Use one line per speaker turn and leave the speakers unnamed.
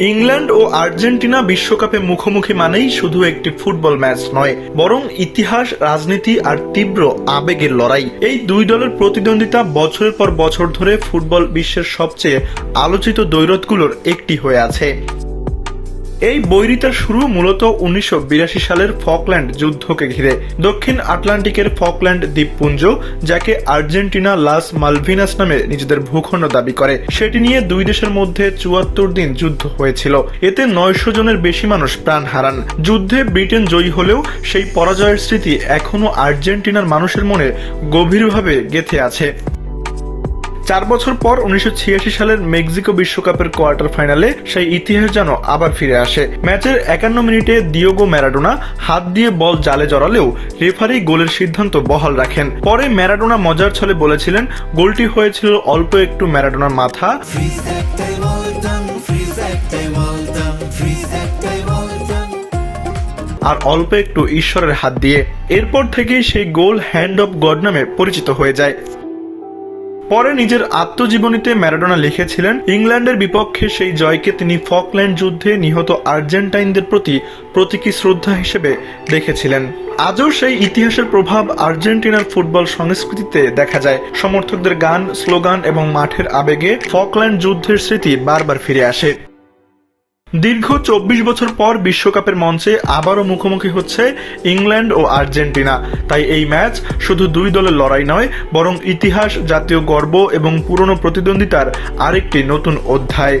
England ও Argentina বিশ্বকাপে মুখোমুখি মানেই শুধু একটি ফুটবল ম্যাচ নয়, বরং ইতিহাস, রাজনীতি আর তীব্র আবেগের লড়াই। এই দুই দলের প্রতিদ্বন্দ্বিতা বছরের পর বছর ধরে ফুটবল বিশ্বের সবচেয়ে আলোচিত দ্বৈরথগুলোর একটি হয়ে আছে। এই বৈরিতার শুরু মূলত 1982 সালের ফকল্যান্ড যুদ্ধকে ঘিরে। দক্ষিণ আটলান্টিকের ফকল্যান্ড দ্বীপপুঞ্জ, যাকে আর্জেন্টিনা লাস মালভিনাস নামে নিজেদের ভূখণ্ড দাবি করে, সেটি নিয়ে দুই দেশের মধ্যে 74 দিন যুদ্ধ হয়েছিল। এতে 900 জনের বেশি মানুষ প্রাণ হারান। যুদ্ধে ব্রিটেন জয়ী হলেও সেই পরাজয়ের স্মৃতি এখনো আর্জেন্টিনার মানুষের মনে গভীরভাবে গেঁথে আছে। 4 বছর পর 1986 সালের মেক্সিকো বিশ্বকাপের কোয়ার্টার ফাইনালে সেই ইতিহাস যেন আবার ফিরে আসে। ম্যাচের 51 মিনিটে দিয়েগো ম্যারাডোনা হাত দিয়ে বল জালে জড়ালেও রেফারি গোলের সিদ্ধান্ত বহাল রাখেন। পরে ম্যারাডোনা মজার ছলে বলেছিলেন, গোলটি হয়েছিল অল্প একটু ম্যারাডোনার মাথা আর অল্প একটু ঈশ্বরের হাত দিয়ে। এরপর থেকেই সেই গোল হ্যান্ড অফ গড নামে পরিচিত হয়ে যায়। পরে নিজের আত্মজীবনীতে ম্যারাডোনা লিখেছিলেন, ইংল্যান্ডের বিপক্ষে সেই জয়কে তিনি ফকল্যান্ড যুদ্ধে নিহত আর্জেন্টাইনদের প্রতি প্রতীকী শ্রদ্ধা হিসেবে দেখেছিলেন। আজও সেই ইতিহাসের প্রভাব আর্জেন্টিনার ফুটবল সংস্কৃতিতে দেখা যায়। সমর্থকদের গান, স্লোগান এবং মাঠের আবেগে ফকল্যান্ড যুদ্ধের স্মৃতি বারবার ফিরে আসে। দীর্ঘ 24 বছর পর বিশ্বকাপের মঞ্চে আবারও মুখোমুখি হচ্ছে ইংল্যান্ড ও আর্জেন্টিনা। তাই এই ম্যাচ শুধু দুই দলের লড়াই নয়, বরং ইতিহাস, জাতীয় গর্ব এবং পুরনো প্রতিদ্বন্দ্বিতার আরেকটি নতুন অধ্যায়।